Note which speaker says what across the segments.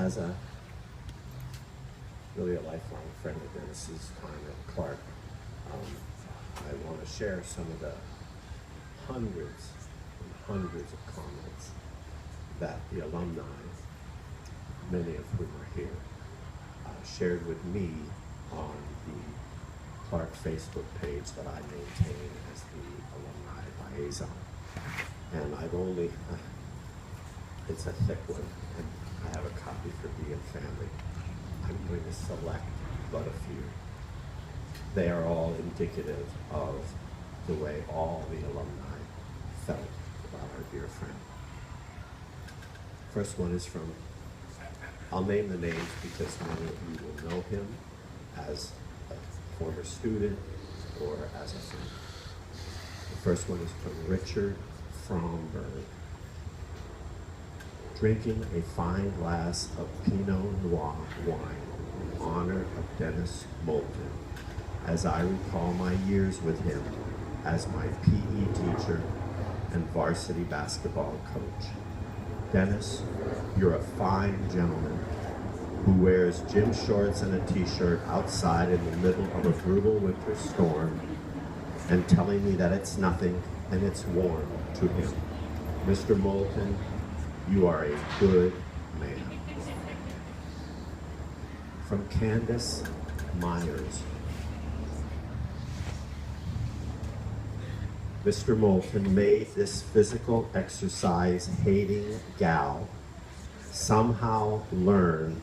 Speaker 1: as a really a lifelong friend of Dennis's time at Clark, I want to share some of the hundreds and hundreds of comments that the alumni, many of whom are here, shared with me on the Clark Facebook page that I maintain as the alumni liaison. And I've only, it's a thick one, and I have a copy for Dee and family. I'm going to select but a few. They are all indicative of the way all the alumni felt about our dear friend. First one is from, I'll name the names because many of you will know him as a former student or as a friend. The first one is from Richard Fromberg. Drinking a fine glass of Pinot Noir wine in honor of Dennis Moulton, as I recall my years with him as my PE teacher and varsity basketball coach. Dennis, you're a fine gentleman who wears gym shorts and a t-shirt outside in the middle of a brutal winter storm and telling me that it's nothing and it's warm to him. Mr. Moulton, you are a good man. From Candace Myers. Mr. Moulton made this physical exercise hating gal somehow learn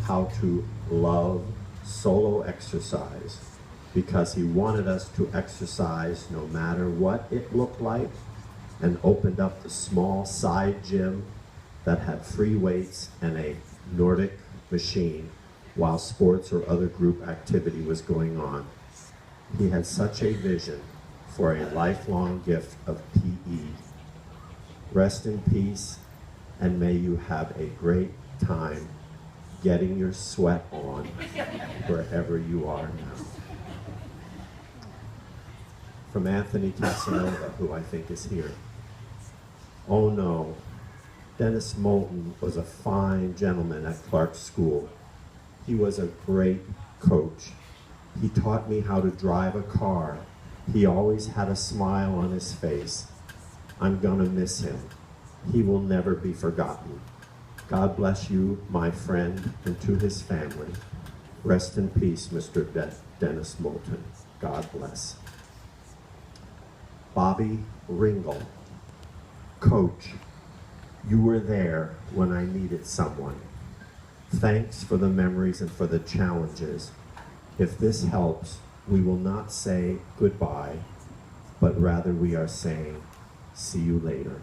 Speaker 1: how to love solo exercise because he wanted us to exercise no matter what it looked like, and opened up the small side gym that had free weights and a Nordic machine while sports or other group activity was going on. He had such a vision for a lifelong gift of PE. Rest in peace, and may you have a great time getting your sweat on wherever you are now. From Anthony Casanova, who I think is here. Oh no, Dennis Moulton was a fine gentleman at Clark School. He was a great coach. He taught me how to drive a car. He always had a smile on his face. I'm gonna miss him. He will never be forgotten. God bless you, my friend, and to his family. Rest in peace, Mr. Dennis Moulton. God bless. Bobby Ringel. Coach, you were there when I needed someone. Thanks for the memories and for the challenges. If this helps, we will not say goodbye, but rather we are saying, see you later.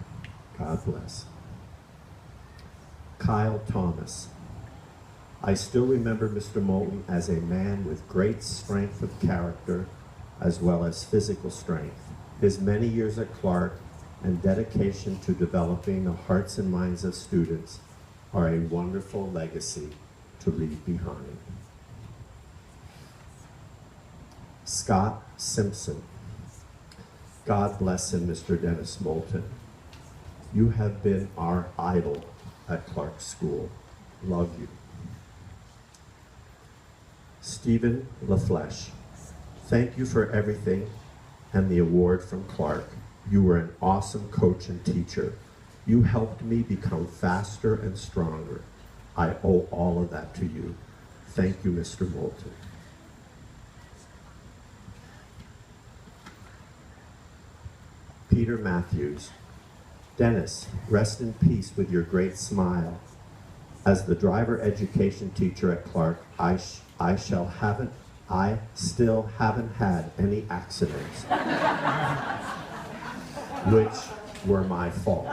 Speaker 1: God bless. Kyle Thomas. I still remember Mr. Moulton as a man with great strength of character as well as physical strength. His many years at Clark and dedication to developing the hearts and minds of students are a wonderful legacy to leave behind. Scott Simpson. God bless him, Mr. Dennis Moulton. You have been our idol at Clark School. Love you. Stephen LaFleche. Thank you for everything and the award from Clark. You were an awesome coach and teacher. You helped me become faster and stronger. I owe all of that to you. Thank you, Mr. Moulton. Peter Matthews. Dennis, rest in peace with your great smile. As the driver education teacher at Clark, I still haven't had any accidents, which were my fault.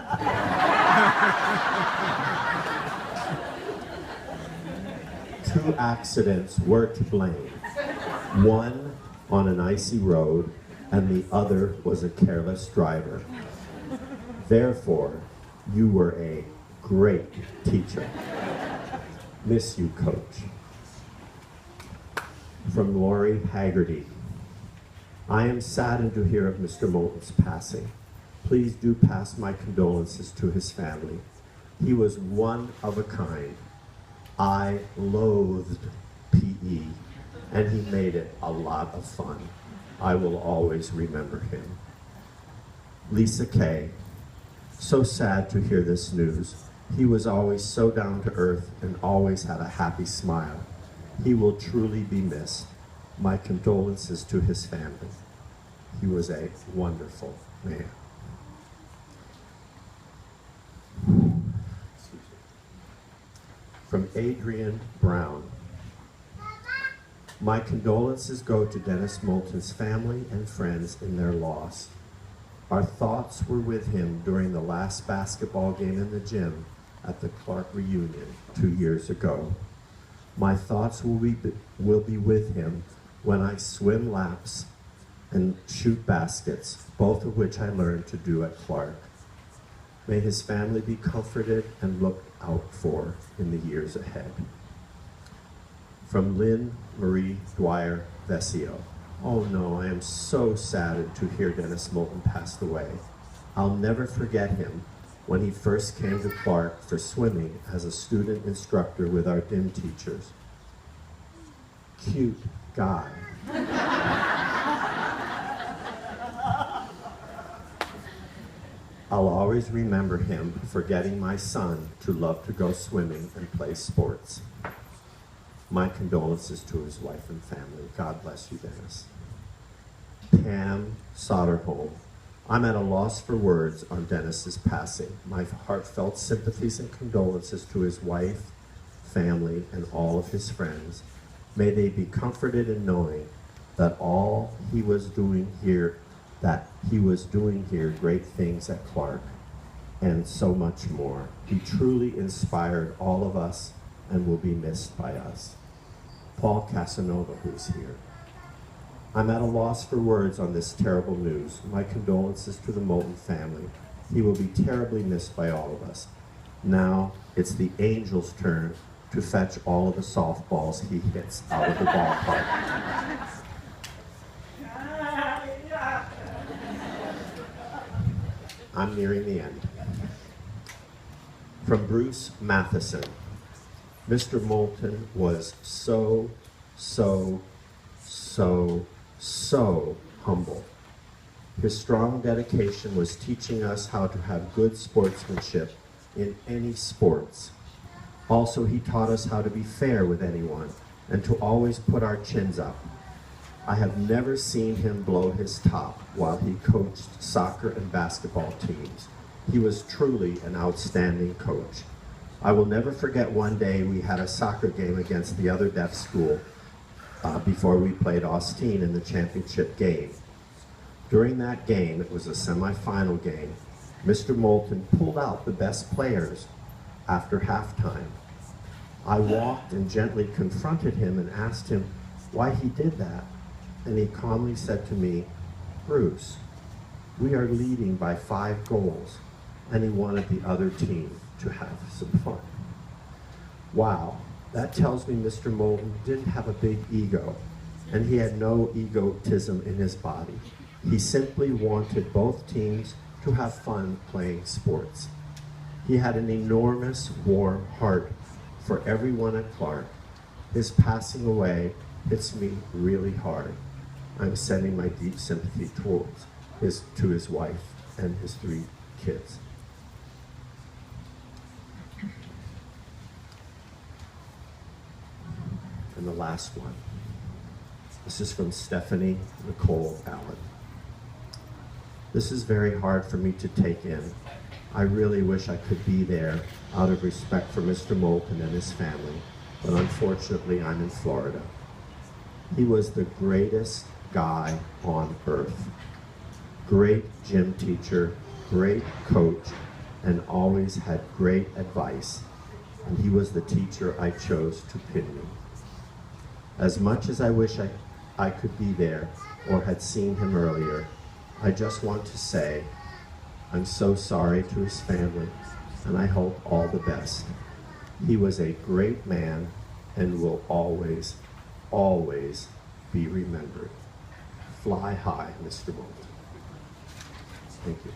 Speaker 1: 2 accidents were to blame. One on an icy road, and the other was a careless driver. Therefore, you were a great teacher. Miss you, Coach. From Lori Haggerty. I am saddened to hear of Mr. Moulton's passing. Please do pass my condolences to his family. He was one of a kind, I loathed PE, and he made it a lot of fun. I will always remember him. Lisa Kay, so sad to hear this news. He was always so down to earth and always had a happy smile. He will truly be missed. My condolences to his family. He was a wonderful man. From Adrian Brown. My condolences go to Dennis Moulton's family and friends in their loss. Our thoughts were with him during the last basketball game in the gym at the Clark reunion 2 years ago. My thoughts will be with him when I swim laps and shoot baskets, both of which I learned to do at Clark. May his family be comforted and looked out for in the years ahead. From Lynn Marie Dwyer Vesio. Oh no, I am so saddened to hear Dennis Moulton passed away. I'll never forget him when he first came to Clark for swimming as a student instructor with our DIM teachers. Cute guy. I'll always remember him for getting my son to love to go swimming and play sports. My condolences to his wife and family. God bless you, Dennis. Pam Soderholm. I'm at a loss for words on Dennis's passing. My heartfelt sympathies and condolences to his wife, family, and all of his friends. May they be comforted in knowing that he was doing here great things at Clark, and so much more. He truly inspired all of us and will be missed by us. Paul Casanova, who's here. I'm at a loss for words on this terrible news. My condolences to the Moulton family. He will be terribly missed by all of us. Now it's the Angels' turn to fetch all of the softballs he hits out of the ballpark. I'm nearing the end. From Bruce Matheson. Mr. Moulton was so humble. His strong dedication was teaching us how to have good sportsmanship in any sports. Also, he taught us how to be fair with anyone and to always put our chins up. I have never seen him blow his top while he coached soccer and basketball teams. He was truly an outstanding coach. I will never forget one day we had a soccer game against the other deaf school before we played Austin in the championship game. During that game, it was a semifinal game, Mr. Moulton pulled out the best players after halftime. I walked and gently confronted him and asked him why he did that. And he calmly said to me, Bruce, we are leading by 5 goals, and he wanted the other team to have some fun. Wow, that tells me Mr. Moulton didn't have a big ego, and he had no egotism in his body. He simply wanted both teams to have fun playing sports. He had an enormous, warm heart for everyone at Clark. His passing away hits me really hard. I'm sending my deep sympathy to his wife and his 3 kids. And the last one. This is from Stephanie Nicole Allen. This is very hard for me to take in. I really wish I could be there out of respect for Mr. Moulton and his family, but unfortunately I'm in Florida. He was the greatest guy on earth. Great gym teacher, great coach, and always had great advice. And he was the teacher I chose to pin me. As much as I wish I could be there or had seen him earlier, I just want to say I'm so sorry to his family, and I hope all the best. He was a great man and will always, always be remembered. Fly high, Mr. Moulton. Thank you.